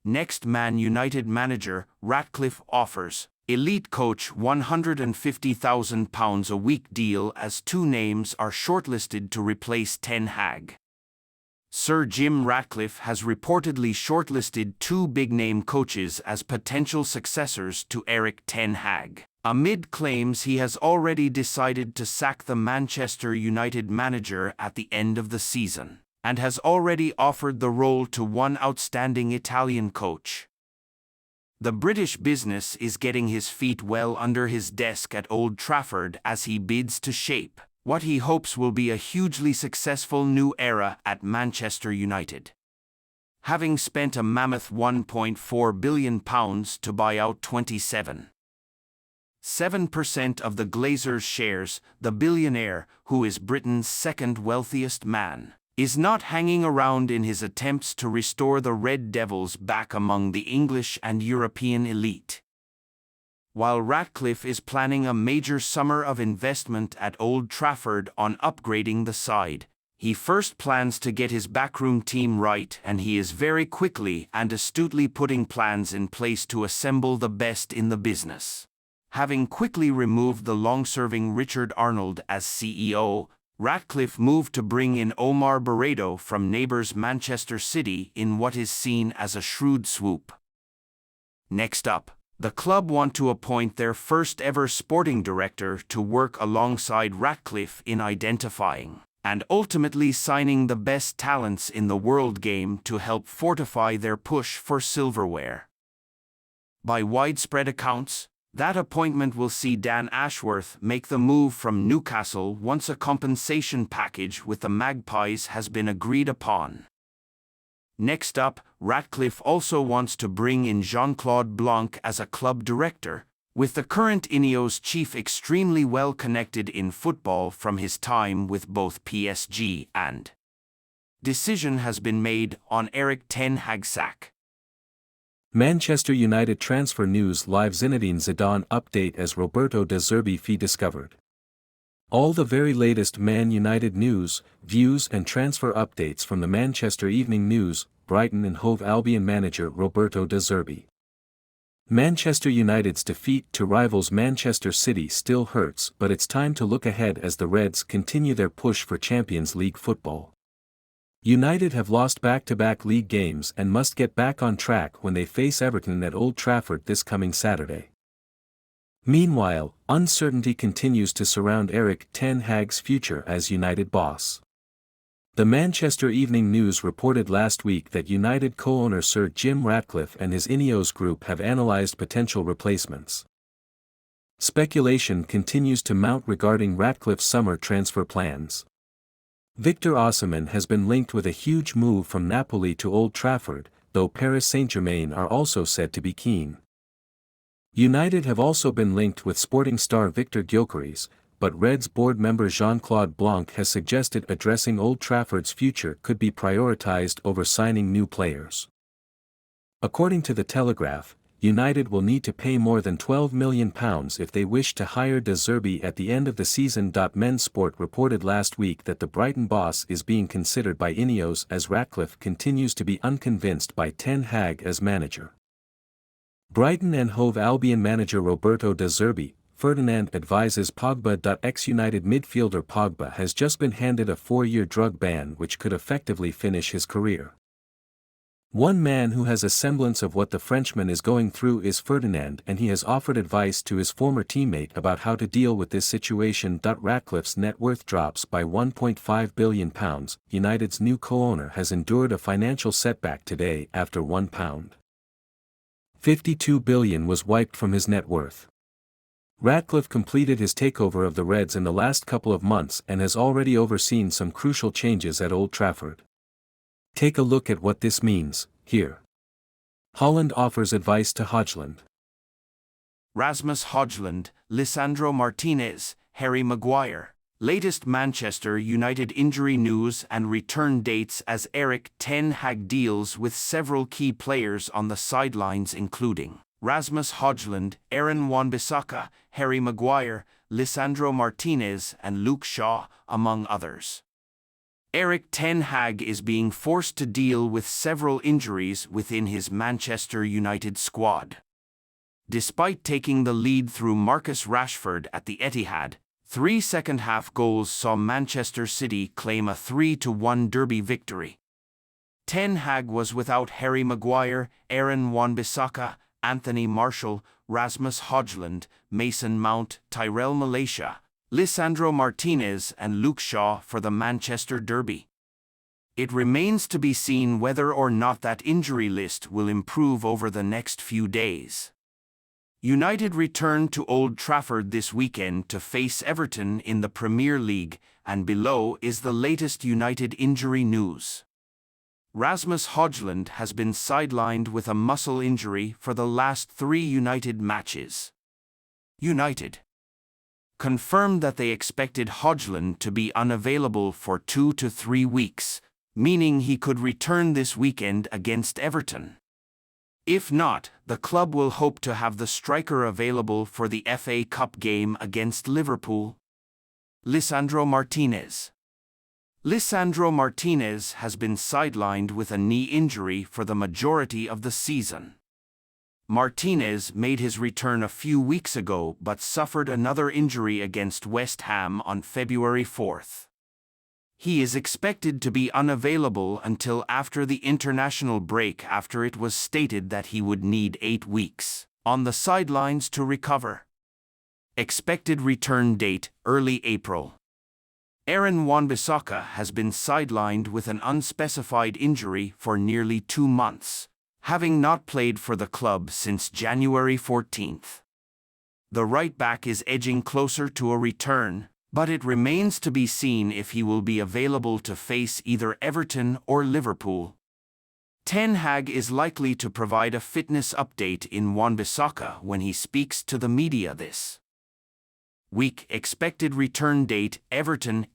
Next, Man United manager Ratcliffe offers elite coach £150,000 a week deal as two names are shortlisted to replace Ten Hag. Sir Jim Ratcliffe has reportedly shortlisted two big-name coaches as potential successors to Erik Ten Hag, amid claims he has already decided to sack the Manchester United manager at the end of the season, and has already offered the role to one outstanding Italian coach. The British business is getting his feet well under his desk at Old Trafford as he bids to shape what he hopes will be a hugely successful new era at Manchester United. Having spent a mammoth £1.4 billion to buy out 27.7% of the Glazers' shares, the billionaire, who is Britain's second wealthiest man, is not hanging around in his attempts to restore the Red Devils back among the English and European elite. While Ratcliffe is planning a major summer of investment at Old Trafford on upgrading the side, he first plans to get his backroom team right, and he is very quickly and astutely putting plans in place to assemble the best in the business. Having quickly removed the long-serving Richard Arnold as CEO, Ratcliffe moved to bring in Omar Barredo from neighbours Manchester City in what is seen as a shrewd swoop. Next up, the club want to appoint their first-ever sporting director to work alongside Ratcliffe in identifying and ultimately signing the best talents in the world game to help fortify their push for silverware. By widespread accounts, that appointment will see Dan Ashworth make the move from Newcastle once a compensation package with the Magpies has been agreed upon. Next up, Ratcliffe also wants to bring in Jean-Claude Blanc as a club director, with the current Ineos chief extremely well connected in football from his time with both PSG and. Decision has been made on Erik Ten Hag sack. Manchester United transfer news live. Zinedine Zidane update as Roberto De Zerbi fee discovered. All the very latest Man United news, views and transfer updates from the Manchester Evening News. Brighton and Hove Albion manager Roberto De Zerbi. Manchester United's defeat to rivals Manchester City still hurts, but it's time to look ahead as the Reds continue their push for Champions League football. United have lost back-to-back league games and must get back on track when they face Everton at Old Trafford this coming Saturday. Meanwhile, uncertainty continues to surround Erik Ten Hag's future as United boss. The Manchester Evening News reported last week that United co-owner Sir Jim Ratcliffe and his Ineos group have analysed potential replacements. Speculation continues to mount regarding Ratcliffe's summer transfer plans. Victor Osimhen has been linked with a huge move from Napoli to Old Trafford, though Paris Saint-Germain are also said to be keen. United have also been linked with Sporting star Victor Gyökeres, but Reds board member Jean-Claude Blanc has suggested addressing Old Trafford's future could be prioritised over signing new players. According to The Telegraph, United will need to pay more than £12 million if they wish to hire De Zerbi at the end of the season. Men's Sport reported last week that the Brighton boss is being considered by Ineos as Ratcliffe continues to be unconvinced by Ten Hag as manager. Brighton and Hove Albion manager Roberto De Zerbi, Ferdinand advises Pogba. Ex-United midfielder Pogba has just been handed a 4-year drug ban which could effectively finish his career. One man who has a semblance of what the Frenchman is going through is Ferdinand, and he has offered advice to his former teammate about how to deal with this situation. Ratcliffe's net worth drops by £1.5 billion. United's new co-owner has endured a financial setback today after £1.52 billion was wiped from his net worth. Ratcliffe completed his takeover of the Reds in the last couple of months and has already overseen some crucial changes at Old Trafford. Take a look at what this means, here. Hojlund offers advice to Hojlund. Rasmus Hojlund, Lisandro Martinez, Harry Maguire. Latest Manchester United injury news and return dates as Erik Ten Hag deals with several key players on the sidelines including Rasmus Hojlund, Aaron Wan-Bissaka, Harry Maguire, Lisandro Martinez and Luke Shaw, among others. Erik ten Hag is being forced to deal with several injuries within his Manchester United squad. Despite taking the lead through Marcus Rashford at the Etihad, 3 second-half goals saw Manchester City claim a 3-1 derby victory. Ten Hag was without Harry Maguire, Aaron Wan-Bissaka, Anthony Martial, Rasmus Hojlund, Mason Mount, Tyrell Malacia, Lisandro Martinez and Luke Shaw for the Manchester derby. It remains to be seen whether or not that injury list will improve over the next few days. United return to Old Trafford this weekend to face Everton in the Premier League, and below is the latest United injury news. Rasmus Hojlund has been sidelined with a muscle injury for the last 3 United matches. United confirmed that they expected Hojlund to be unavailable for 2 to 3 weeks, meaning he could return this weekend against Everton. If not, the club will hope to have the striker available for the FA Cup game against Liverpool. Lisandro Martinez has been sidelined with a knee injury for the majority of the season. Martinez made his return a few weeks ago but suffered another injury against West Ham on February 4th. He is expected to be unavailable until after the international break after it was stated that he would need 8 weeks on the sidelines to recover. Expected return date, early April. Aaron Wan-Bissaka has been sidelined with an unspecified injury for nearly 2 months, having not played for the club since January 14th. The right-back is edging closer to a return, but it remains to be seen if he will be available to face either Everton or Liverpool. Ten Hag is likely to provide a fitness update in Wan-Bissaka when he speaks to the media this week. Expected return date, Everton,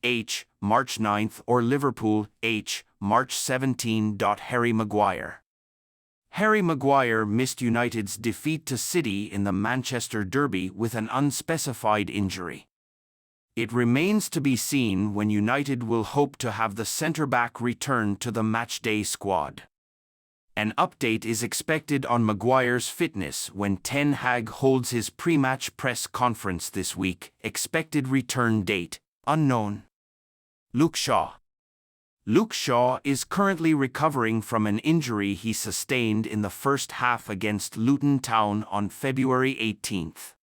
March 9th or Liverpool, March 17. Harry Maguire missed United's defeat to City in the Manchester derby with an unspecified injury. It remains to be seen when United will hope to have the centre-back return to the matchday squad. An update is expected on Maguire's fitness when Ten Hag holds his pre-match press conference this week. Expected return date, unknown. Luke Shaw is currently recovering from an injury he sustained in the first half against Luton Town on February 18th.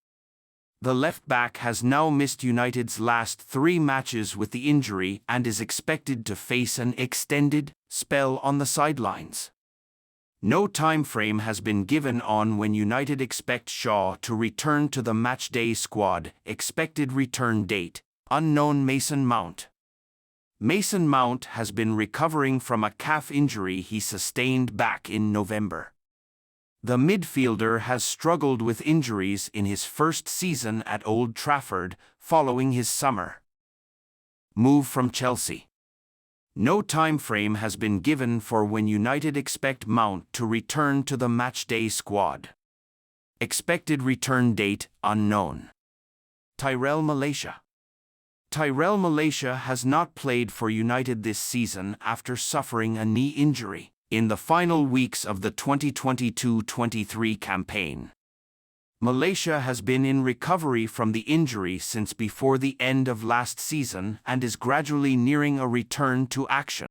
The left-back has now missed United's last 3 matches with the injury and is expected to face an extended spell on the sidelines. No time frame has been given on when United expect Shaw to return to the matchday squad. Expected return date, unknown. Mason Mount has been recovering from a calf injury he sustained back in November. The midfielder has struggled with injuries in his first season at Old Trafford following his summer move from Chelsea. No time frame has been given for when United expect Mount to return to the matchday squad. Expected return date, unknown. Tyrell Malacia has not played for United this season after suffering a knee injury in the final weeks of the 2022-23 campaign. Malacia has been in recovery from the injury since before the end of last season and is gradually nearing a return to action.